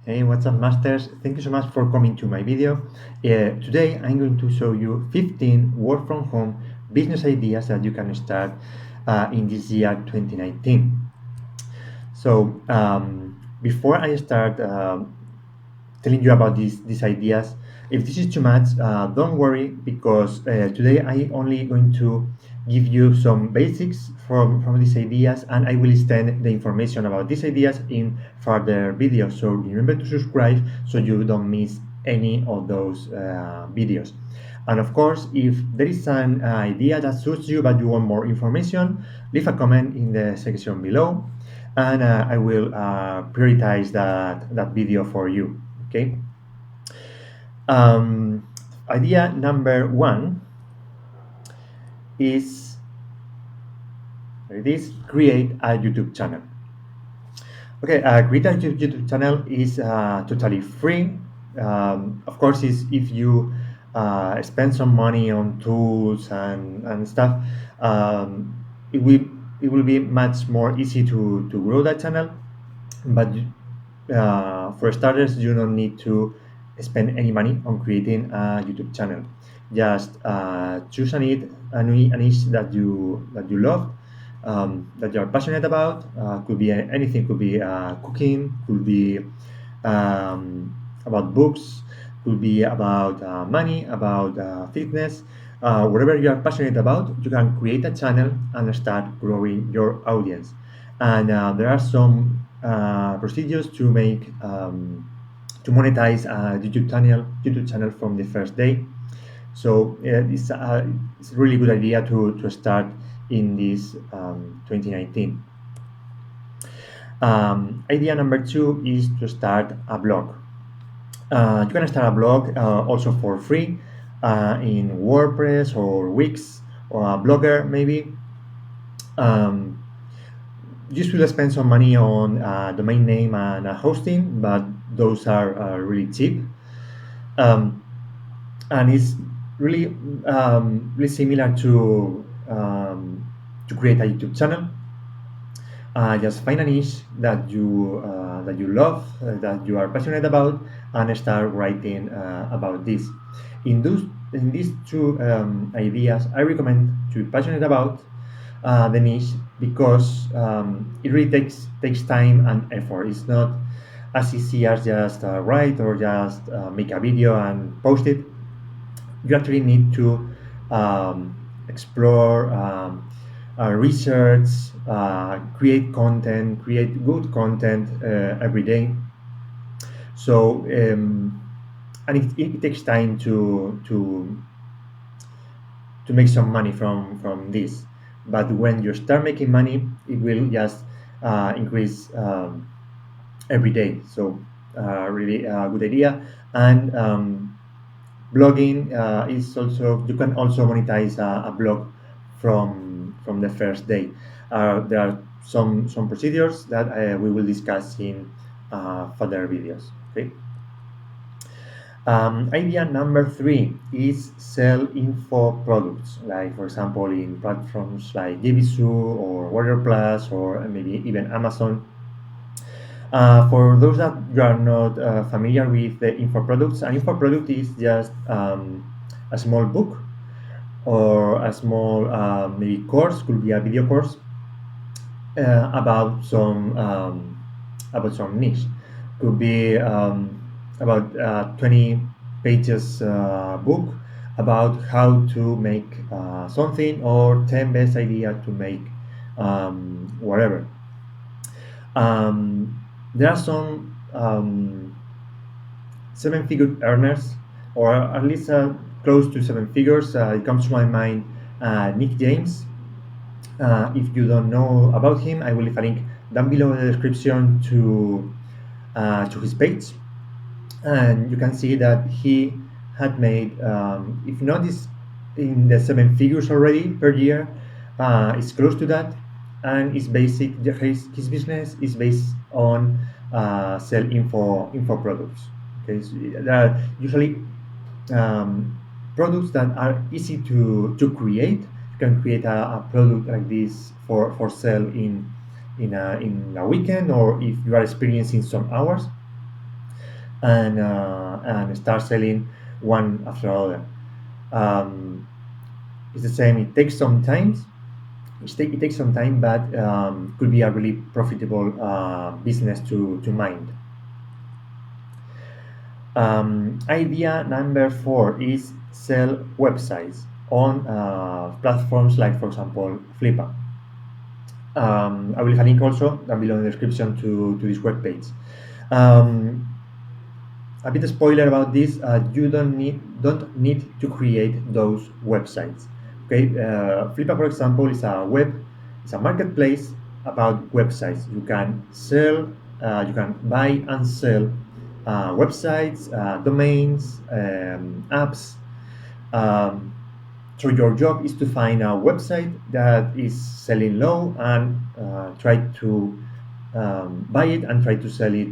Hey, what's up, masters? Thank you so much for coming to my video. Today, I'm going to show you 15 work from home business ideas that you can start in this year 2019. Before I start telling you about these ideas, if this is too much, don't worry, because today I only going to give you some basics from these ideas, and I will extend the information about these ideas in further videos. So remember to subscribe so you don't miss any of those videos. And of course, if there is an idea that suits you but you want more information, leave a comment in the section below, and I will prioritize that video for you. Okay. Um, Idea number one is create a YouTube channel. Okay, create a YouTube channel is totally free. Of course, is if you spend some money on tools and stuff, um, it will it will be much more easy to grow that channel. But for starters, you don't need to spend any money on creating a YouTube channel. Just choose a niche that you love, that you are passionate about. Could be anything. Could be cooking. Could be about books. Could be about money. About fitness. Whatever you are passionate about, you can create a channel and start growing your audience. And there are some procedures to monetize a YouTube channel from the first day. So it's a really good idea to start in this 2019. Idea number two is to start a blog. You can start a blog also for free in WordPress or Wix or a Blogger maybe. You should spend some money on domain name and hosting, but those are really cheap. And it's really similar to create a YouTube channel. Just find a niche that you love, that you are passionate about, and start writing about this. In these two ideas, I recommend to be passionate about the niche, because it really takes time and effort. It's not as easy as just write or just make a video and post it. You actually need to explore, research, create content, create good content every day. So and it takes time to make some money from this. But when you start making money, it will just increase every day. So really a good idea. And blogging is also, you can also monetize a blog from the first day. There are some procedures that we will discuss in further videos. Okay. Idea number three is sell info products, like for example in platforms like JVSU or Warrior Plus or maybe even Amazon. For those that you are not familiar with the info products, an info product is just a small book or a small maybe course, could be a video course about some niche. Could be about 20 pages book about how to make something, or 10 best idea to make whatever. There are some seven-figure earners, or at least close to seven figures. It comes to my mind Nick James. If you don't know about him, I will leave a link down below in the description to his page, and you can see that he had made, if not is in the seven figures already per year, it's close to that, and it's basic. His business is based on sell info products. Okay, so there are usually products that are easy to create. You can create a product like this for sale in a weekend, or if you are experiencing some hours. and start selling one after other. Um, it's the same. It takes some time. It takes some time, but could be a really profitable business to mind. Idea number four is sell websites on platforms like, for example, Flippa. I will leave a link also down below in the description to this webpage. Um, a bit of spoiler about this: you don't need to create those websites. Okay, Flippa, for example, is a marketplace about websites. You can sell, you can buy and sell websites, domains, apps. Um, so your job is to find a website that is selling low and try to buy it and try to sell it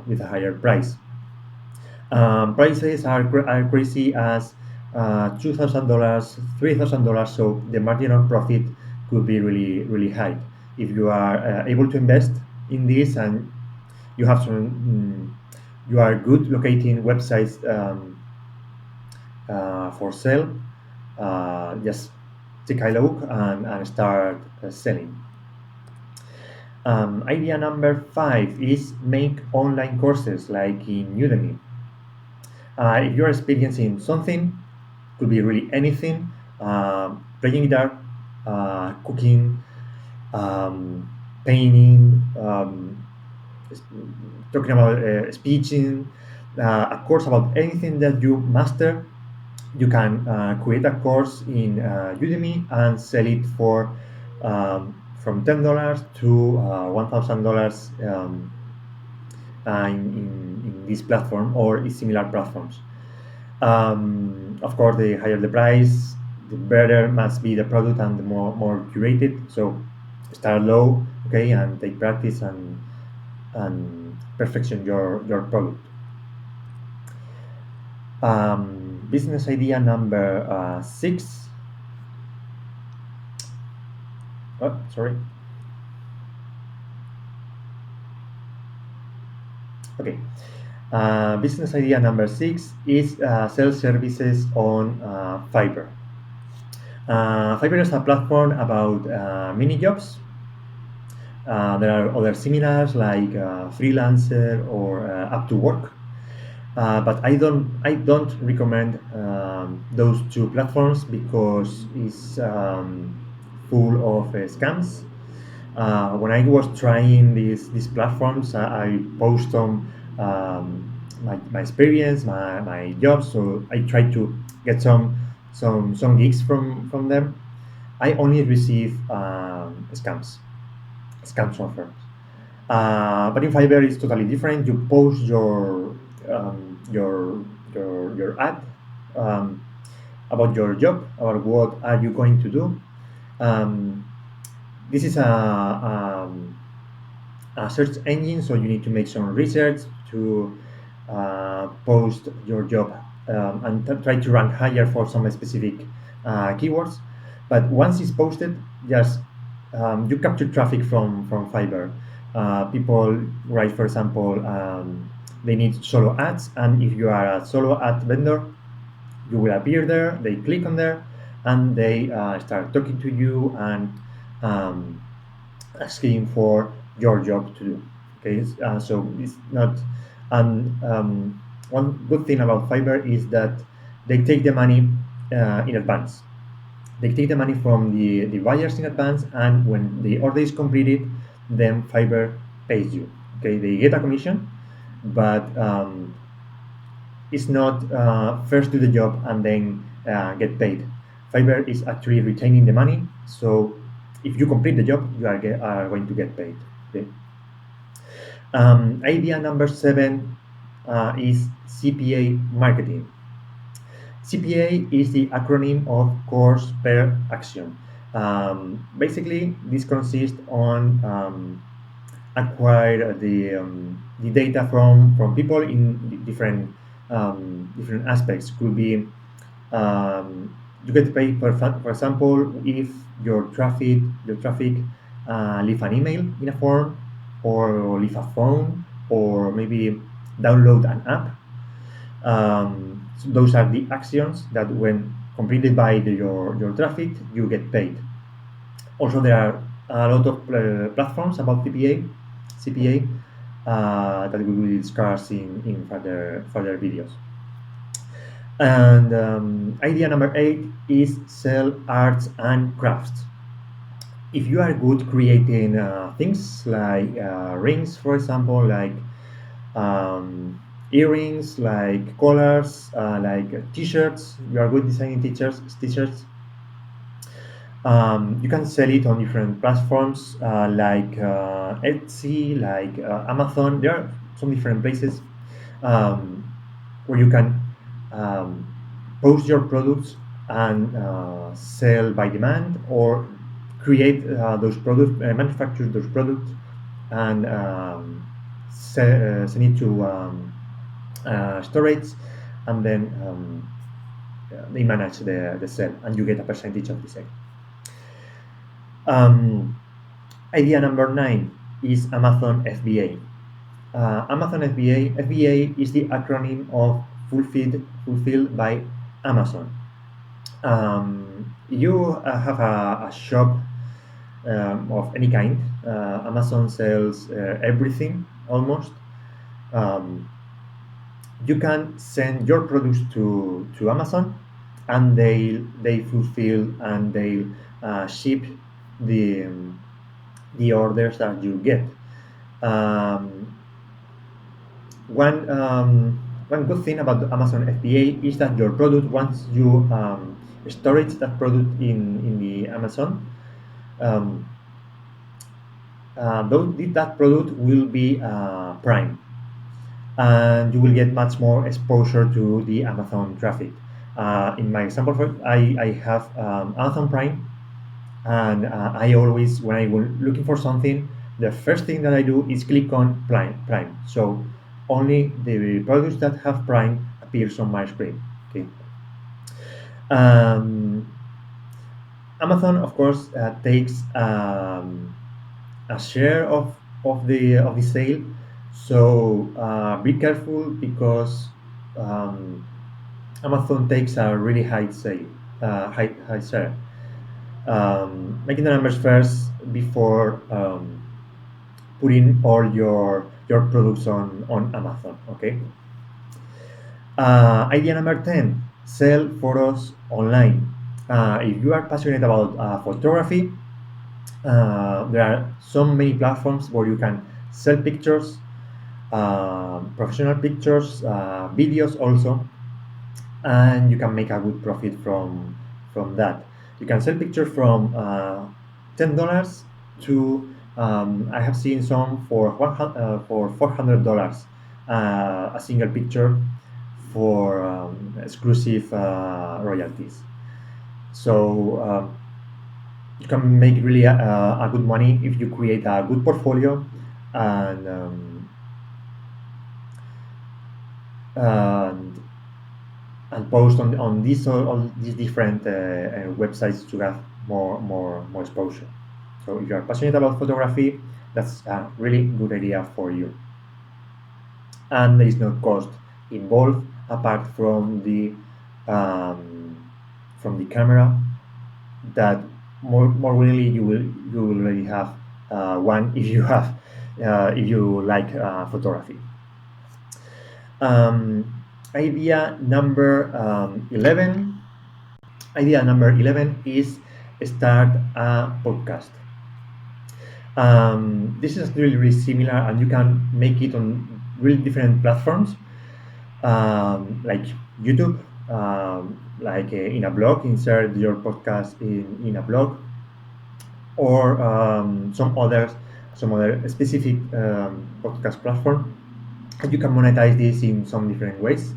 with a higher price. Prices are crazy as $2,000, $3,000, so the margin of profit could be really, really high. If you are able to invest in this and you have you are good locating websites for sale, just take a look and start selling. Idea number five is make online courses like in Udemy. If you're experiencing something, could be really anything, playing guitar, cooking, um, painting, s- talking about speaking, a course about anything that you master. You can create a course in Udemy and sell it for from $10 to $1,000 in this platform or in similar platforms. Of course, the higher the price, the better must be the product and the more curated. So start low, okay, and take practice and perfection your product. Business idea number six. Oh, sorry. Okay. Business idea number six is sell services on Fiverr. Fiverr is a platform about mini jobs. There are other similars like Freelancer or Up2Work, but I don't recommend those two platforms because it's full of scams. When I was trying these platforms, I post on my experience, my job. So I try to get some gigs from them. I only receive scams offers. But in Fiverr, it's totally different. You post um, your your ad um, about your job, about what are you going to do. Um, this is a search engine, so you need to make some research to post your job and try to rank higher for some specific keywords. But once it's posted, just you capture traffic from Fiverr. People write, for example, they need solo ads, and if you are a solo ad vendor, you will appear there. They click on there, and they start talking to you and um, asking for your job to do. Okay, so it's not. And one good thing about Fiverr is that they take the money in advance. They take the money from the buyers in advance, and when the order is completed, then Fiverr pays you. Okay, they get a commission, but it's not first do the job and then get paid. Fiverr is actually retaining the money, so if you complete the job, are going to get paid. Okay. Idea number seven is CPA Marketing. CPA is the acronym of Course Per Action. Basically, this consists on acquire the data from people in different aspects. Could be you get paid for example if your traffic leave an email in a form or leave a phone or maybe download an app. So those are the actions that, when completed by your traffic, you get paid. Also, there are a lot of platforms about CPA that we will discuss in further videos. And idea number 8 is sell arts and crafts. If you are good creating things like rings, for example, like um, earrings, like collars, like t-shirts, you are good designing t-shirts, you can sell it on different platforms like Etsy, like Amazon. There are some different places um, where you can um, post your products and sell by demand, or create those products, manufacture those products, and send it to storage, and then they manage the sale, and you get a percentage of the sale. Um, Idea number 9 is Amazon FBA. Amazon FBA is the acronym of fulfilled by Amazon. You have a shop of any kind. Amazon sells everything almost. Um, you can send your products to Amazon, and they fulfill and they ship the the orders that you get. Um, one one good thing about the Amazon FBA is that your product, once you storage that product in the Amazon, um, that product will be Prime, and you will get much more exposure to the Amazon traffic. In my example, I have Amazon Prime, and I always, when I was looking for something, the first thing that I do is click on Prime. So only the products that have Prime appears on my screen. Okay. Um, Amazon, of course, takes a share of the sale. So be careful, because um, Amazon takes a really high sale, high share. Making the numbers first before putting all your products on Amazon. Okay. Idea number 10: sell photos online. If you are passionate about photography, there are so many platforms where you can sell pictures, professional pictures, videos also, and you can make a good profit from that. You can sell pictures from $10 to I have seen some for $400 a single picture, for exclusive royalties. So you can make really a good money if you create a good portfolio, and and, and post on these all these different websites to have more exposure. So if you are passionate about photography, that's a really good idea for you. And there is no cost involved apart um, from the camera, that more really you will already have one if you have if you like photography. Um, idea number 11. Idea number 11 is start a podcast. This is really similar, and you can make it on really different platforms, like YouTube, like in a blog, insert your podcast in a blog, or some other specific podcast platform. And you can monetize this in some different ways.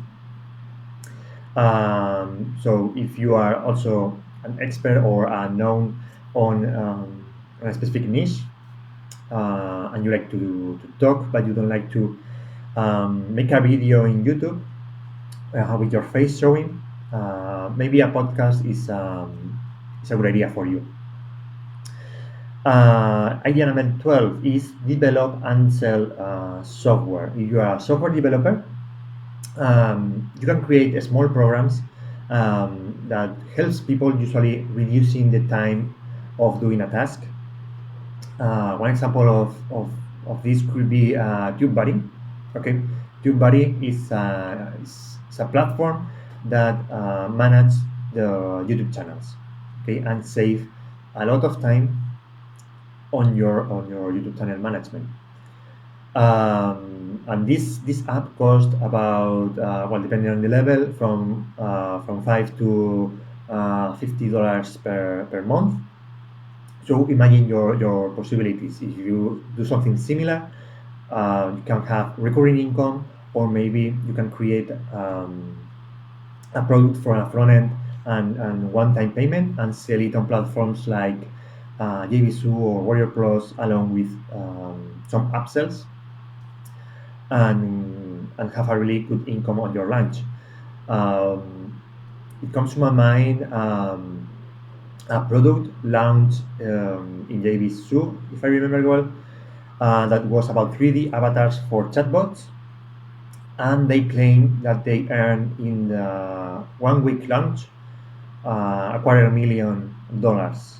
So if you are also an expert or known on a specific niche, and you like to talk, but you don't like to make a video in YouTube with your face showing, maybe a podcast is a good idea for you. Idea number 12 is develop and sell software. If you are a software developer, you can create small programs that helps people, usually reducing the time of doing a task. One example of this could be TubeBuddy. Okay, TubeBuddy is a platform that manages the YouTube channels. Okay, and save a lot of time on your YouTube channel management. And this app cost about well, depending on the level, from $5 to $50 per month. So imagine your possibilities. If you do something similar, you can have recurring income, or maybe you can create a product for a front end and one-time payment and sell it on platforms like JVSU or Warrior Plus, along with some upsells, and have a really good income on your launch. Um, it comes to my mind a product launched in JVSU, if I remember well, that was about 3D avatars for chatbots, and they claim that they earn in the 1 week launch $250,000.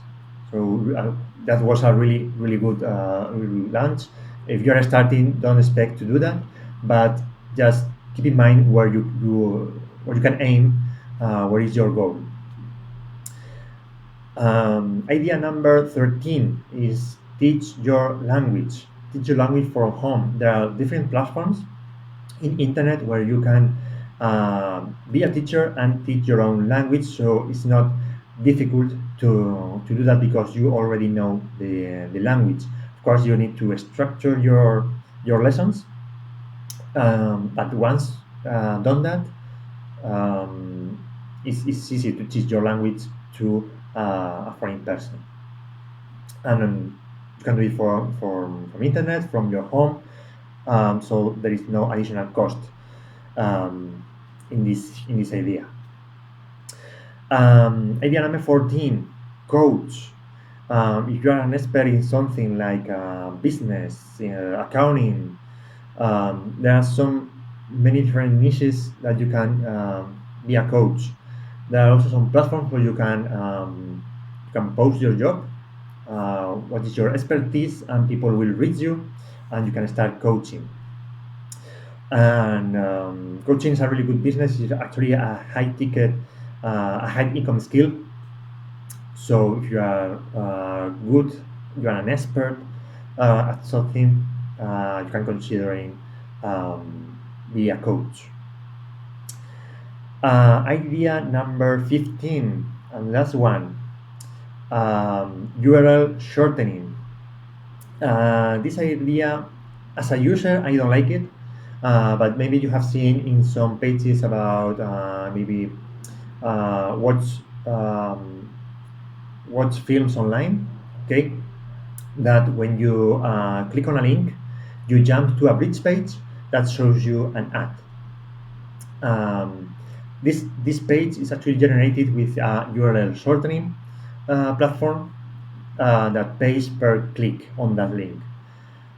So that was a really good really launch. If you are starting, don't expect to do that, but just keep in mind where you can aim, where is your goal. Idea number 13 is teach your language. Teach your language from home. There are different platforms in internet where you can be a teacher and teach your own language, so it's not difficult to do that because you already know the language. Of course, you need to structure your lessons, but once done that, um, it's easy to teach your language to a foreign person. And you can do it from internet, from your home, so there is no additional cost um, in this idea. Idea number 14, coach. If you are an expert in something like business, accounting, there are some many different niches that you can be a coach. There are also some platforms where you can post your job, what is your expertise, and people will read you, and you can start coaching. And coaching is a really good business. It's actually a high ticket, a high income skill. So if you are good, you are an expert at something, you can consider be a coach. Idea number 15, and last one, URL shortening. This idea, as a user, I don't like it, but maybe you have seen in some pages about maybe watch watch films online. Okay, that when you click on a link, you jump to a bridge page that shows you an ad. This page is actually generated with a URL shortening platform that pays per click on that link.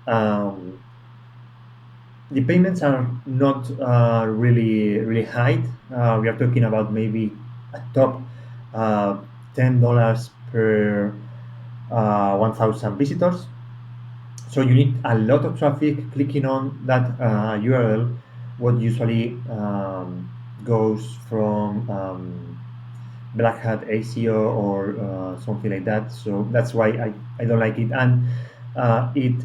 Um, the payments are not really high. We are talking about maybe a top $10 per 1,000 visitors. So you need a lot of traffic clicking on that URL. What usually goes from black hat ACO or something like that. So that's why I don't like it, and it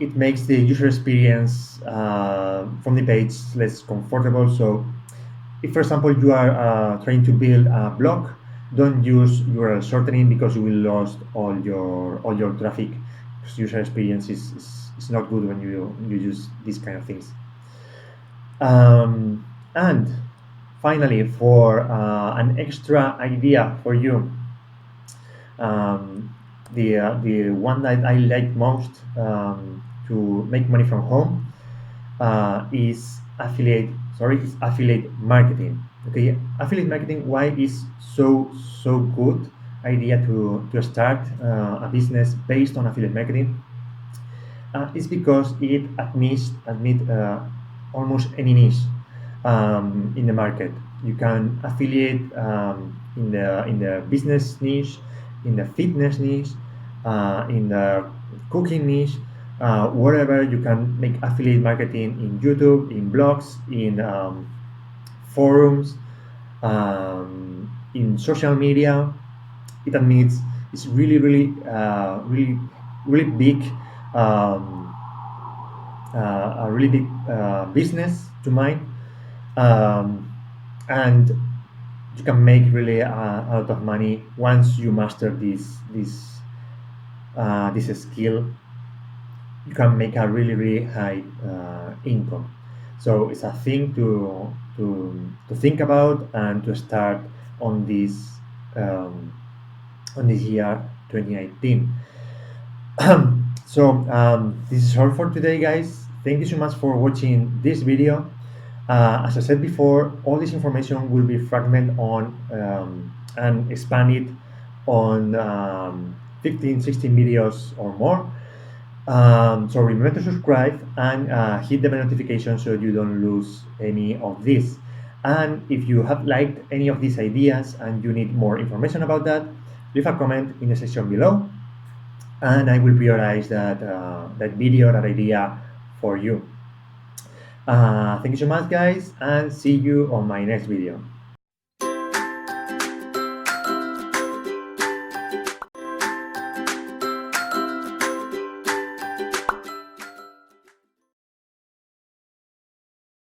it makes the user experience from the page less comfortable. So if, for example, you are trying to build a blog, don't use URL shortening because you will lose all your traffic. Because user experience is not good when you use these kind of things. And finally, for an extra idea for you, the one that I like most to make money from home is affiliate marketing. Okay, affiliate marketing, why is so good idea to start a business based on affiliate marketing? It's because it admit almost any niche in the market. You can affiliate in the business niche, in the fitness niche, in the cooking niche, wherever you can make affiliate marketing in YouTube, in blogs, in forums, in social media. It admits it's really big, um, a really big business to mine, um, and you can make really a lot of money once you master this skill. You can make a really high income. So it's a thing to think about and to start on um, this year 2019. This is all for today, guys. Thank you so much for watching this video. As I said before, all this information will be fragmented on and expanded on 15, 16 videos or more. So remember to subscribe and hit the bell notification so you don't lose any of this. And if you have liked any of these ideas and you need more information about that, leave a comment in the section below, and I will prioritize that video, that idea for you. Thank you so much, guys, and see you on my next video.